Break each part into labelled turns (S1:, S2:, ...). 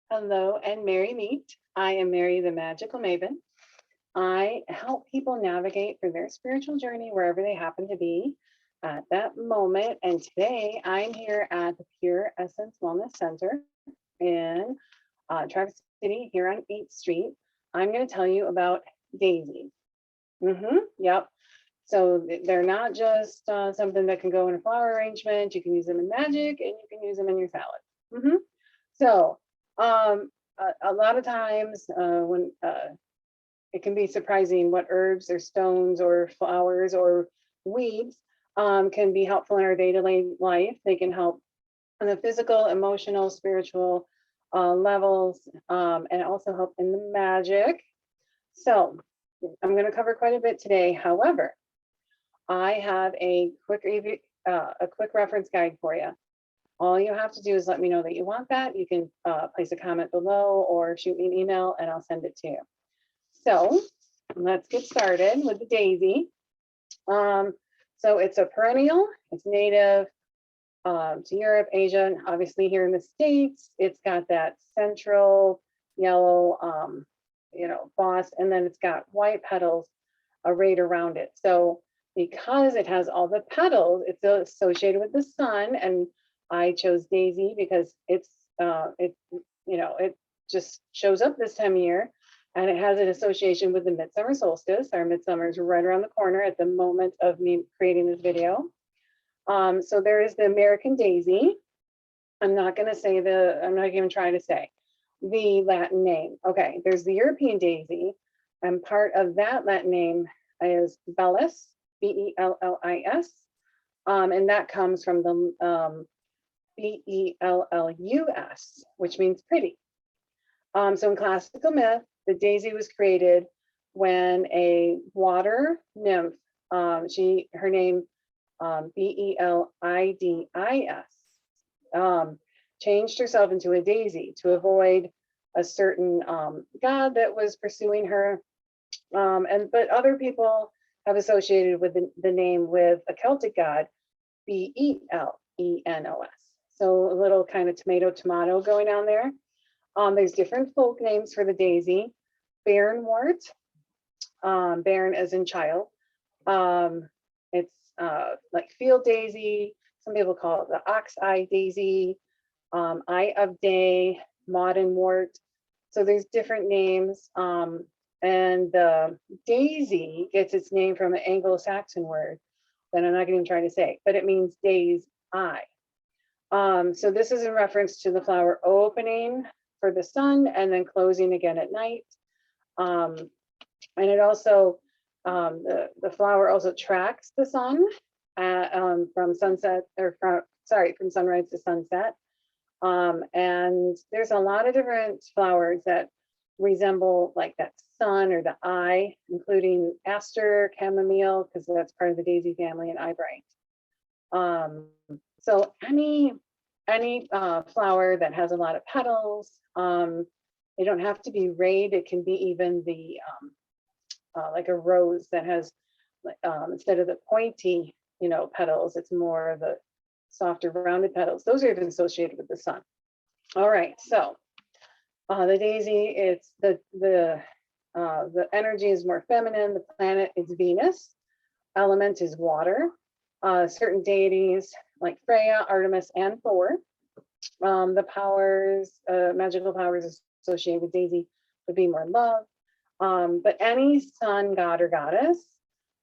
S1: Hello and merry meet. I am Merrie the Magickal Maeven. I help people navigate through their spiritual journey wherever they happen to be at that moment. And today I'm here at the Pure Essence Wellness Center in Traverse City here on 8th Street. I'm going to tell you about daisies. Yep. So they're not just something that can go in a flower arrangement. You can use them in magic and you can use them in your salad. So a lot of times when it can be surprising what herbs or stones or flowers or weeds can be helpful in our day-to-day life. They can help on the physical, emotional, spiritual levels, and also help in the magic. So I'm going to cover quite a bit today. However, I have a quick reference guide for you. All you have to do is let me know that you want that. You can place a comment below or shoot me an email and I'll send it to you. So let's get started with the daisy. So it's a perennial. It's native to Europe, Asia, and obviously here in the States. It's got that central yellow, boss, and then it's got white petals arrayed around it. So because it has all the petals, it's associated with the sun, and I chose daisy because it just shows up this time of year, and it has an association with the midsummer solstice. Our midsummer is right around the corner at the moment of me creating this video. So there is the American daisy. I'm not even trying to say the Latin name. Okay, there's the European daisy, and part of that Latin name is Bellis, Bellis, and that comes from the Bellus, which means pretty. So in classical myth, the daisy was created when a water nymph, her name Belidis, changed herself into a daisy to avoid a certain god that was pursuing her. But other people have associated with the name with a Celtic god, Belenos. So a little kind of tomato going on there. There's different folk names for the daisy. Barrenwort, barren as in child. It's like field daisy. Some people call it the ox-eye daisy, eye of day, maudinwort. So there's different names. And the daisy gets its name from an Anglo-Saxon word that I'm not going to try to say, but it means day's eye. So this is in reference to the flower opening for the sun and then closing again at night. And it also, the flower also tracks the sun from sunset from sunrise to sunset. And there's a lot of different flowers that resemble like that sun or the eye, including aster, chamomile, because that's part of the daisy family, and eyebright. So any flower that has a lot of petals, they don't have to be rayed. It can be even the like a rose that has instead of the pointy petals, it's more of the softer rounded petals. Those are even associated with the sun. All right, so the daisy, it's the energy is more feminine. The planet is Venus. Element is water. Certain deities like Freya, Artemis, and Thor. The powers, magical powers associated with daisy would be more love. But any sun god or goddess,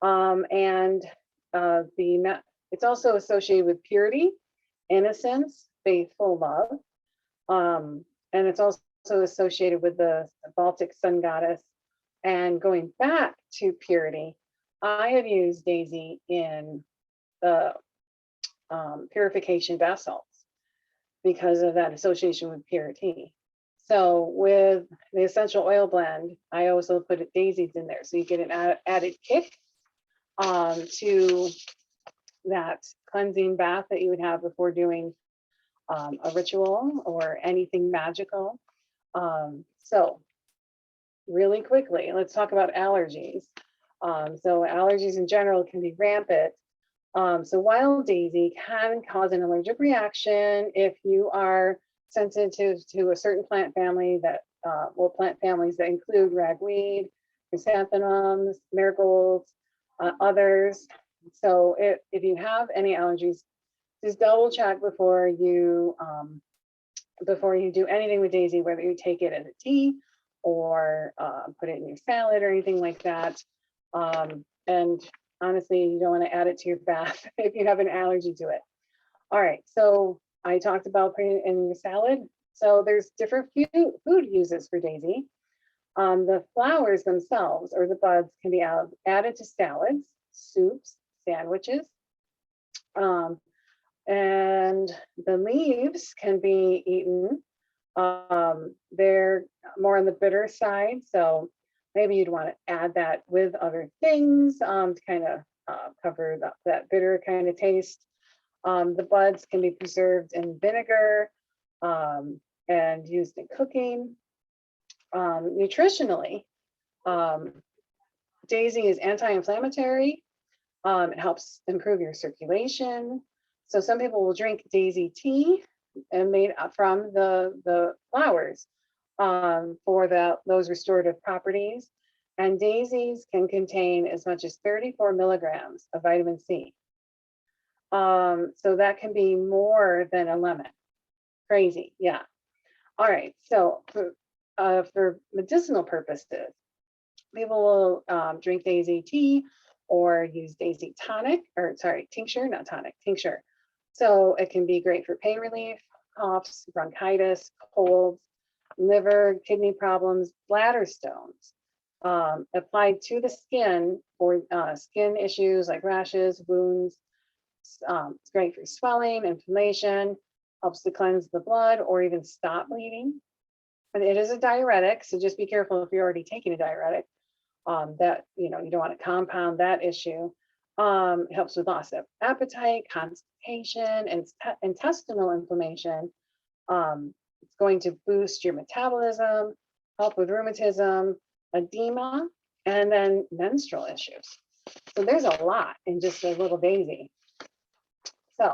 S1: and it's also associated with purity, innocence, faithful love, and it's also associated with the Baltic sun goddess. And going back to purity, I have used daisy in the purification vessels because of that association with purity. So with the essential oil blend, I also put daisies in there, so you get an added kick to that cleansing bath that you would have before doing a ritual or anything magical. So really quickly, let's talk about allergies. So allergies in general can be rampant. So wild daisy can cause an allergic reaction if you are sensitive to a certain plant family that, well, plant families that include ragweed, chrysanthemums, marigolds, others. So if you have any allergies, just double check before you do anything with daisy, whether you take it as a tea or put it in your salad or anything like that. And honestly, you don't want to add it to your bath if you have an allergy to it. All right, so I talked about putting it in your salad. So there's different food uses for daisy. The flowers themselves or the buds can be added to salads, soups, sandwiches. And the leaves can be eaten. They're more on the bitter side, so maybe you'd want to add that with other things to kind of cover that bitter kind of taste. The buds can be preserved in vinegar and used in cooking. Nutritionally, daisy is anti-inflammatory. It helps improve your circulation. So some people will drink daisy tea and made from the flowers for those restorative properties. And daisies can contain as much as 34 milligrams of vitamin C. So that can be more than a lemon. Crazy, yeah. All right, so for medicinal purposes, people will drink daisy tea or use daisy tincture, not tonic, tincture. So it can be great for pain relief, coughs, bronchitis, colds, liver, kidney problems, bladder stones. Applied to the skin for skin issues like rashes, wounds. It's great for swelling, inflammation, helps to cleanse the blood or even stop bleeding. And it is a diuretic, so just be careful if you're already taking a diuretic. That you don't want to compound that issue. It helps with loss of appetite, constipation, and intestinal inflammation. It's going to boost your metabolism, help with rheumatism, edema, and then menstrual issues. So there's a lot in just a little daisy. So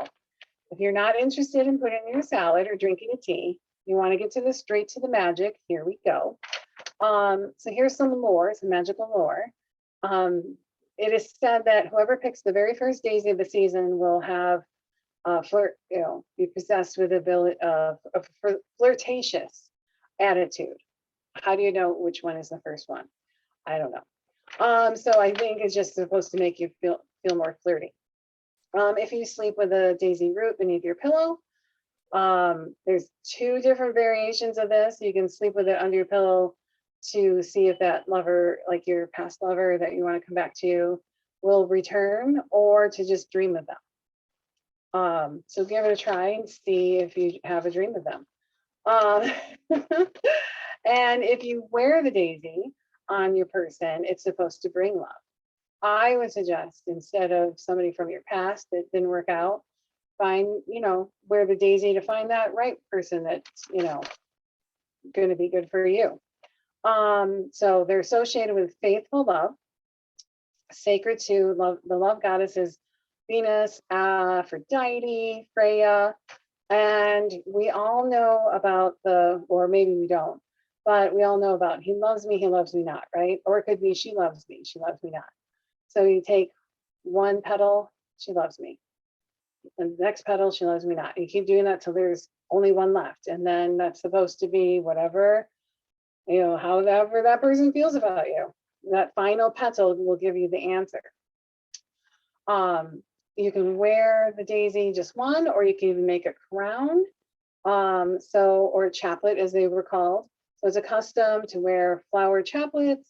S1: if you're not interested in putting in your salad or drinking a tea, you want to get straight to the magic, here we go. So here's some lore, some magical lore. It is said that whoever picks the very first daisy of the season will have be possessed with a flirtatious attitude. How do you know which one is the first one? I don't know. So I think it's just supposed to make you feel more flirty. If you sleep with a daisy root beneath your pillow, there's 2 different variations of this. You can sleep with it under your pillow to see if that lover, like your past lover that you want to come back to, will return, or to just dream of them. So give it a try and see if you have a dream of them. And if you wear the daisy on your person, it's supposed to bring love. I would suggest, instead of somebody from your past that didn't work out, wear the daisy to find that right person that's, going to be good for you. So they're associated with faithful love, sacred to love, the love goddesses Venus, Aphrodite, Freya, and we all know about or maybe we don't, but we all know about he loves me not, right? Or it could be she loves me not. So you take one petal, she loves me. And the next petal, she loves me not. You keep doing that till there's only one left. And then that's supposed to be whatever, however that person feels about you. That final petal will give you the answer. You can wear the daisy just one, or you can even make a crown. Or a chaplet, as they were called. So it's a custom to wear flower chaplets.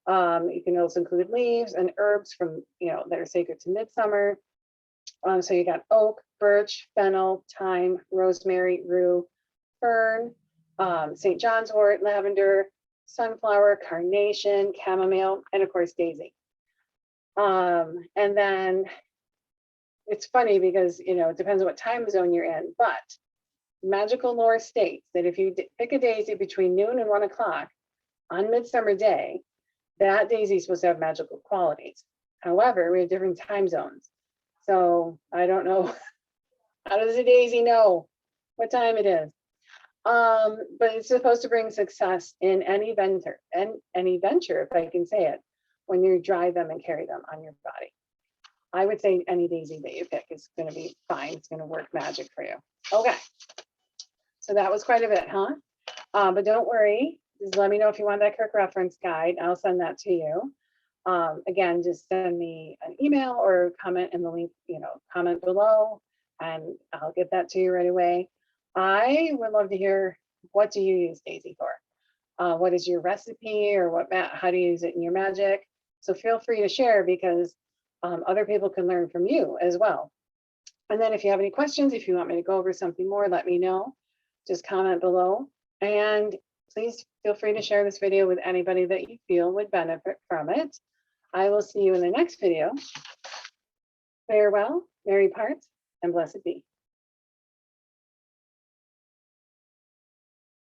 S1: You can also include leaves and herbs from, that are sacred to midsummer. So you got oak, birch, fennel, thyme, rosemary, rue, fern, St. John's wort, lavender, sunflower, carnation, chamomile, and of course daisy. And then it's funny because, it depends on what time zone you're in, but magical lore states that if you pick a daisy between noon and 1 o'clock on Midsummer Day, that daisy is supposed to have magical qualities. However, we have different time zones. So I don't know, how does a daisy know what time it is? But it's supposed to bring success in any venture, and any venture, if I can say it, when you drive them and carry them on your body. I would say any daisy that you pick is going to be fine. It's going to work magic for you. Okay. So that was quite a bit, huh? But don't worry. Just let me know if you want that quick reference guide. I'll send that to you. Again, just send me an email or comment in the link, comment below, and I'll get that to you right away. I would love to hear, what do you use Daisy for? What is your recipe, or how do you use it in your magic? So feel free to share, because other people can learn from you as well. And then if you have any questions, if you want me to go over something more, let me know. Just comment below. And please feel free to share this video with anybody that you feel would benefit from it. I will see you in the next video. Farewell, merry parts, and blessed be.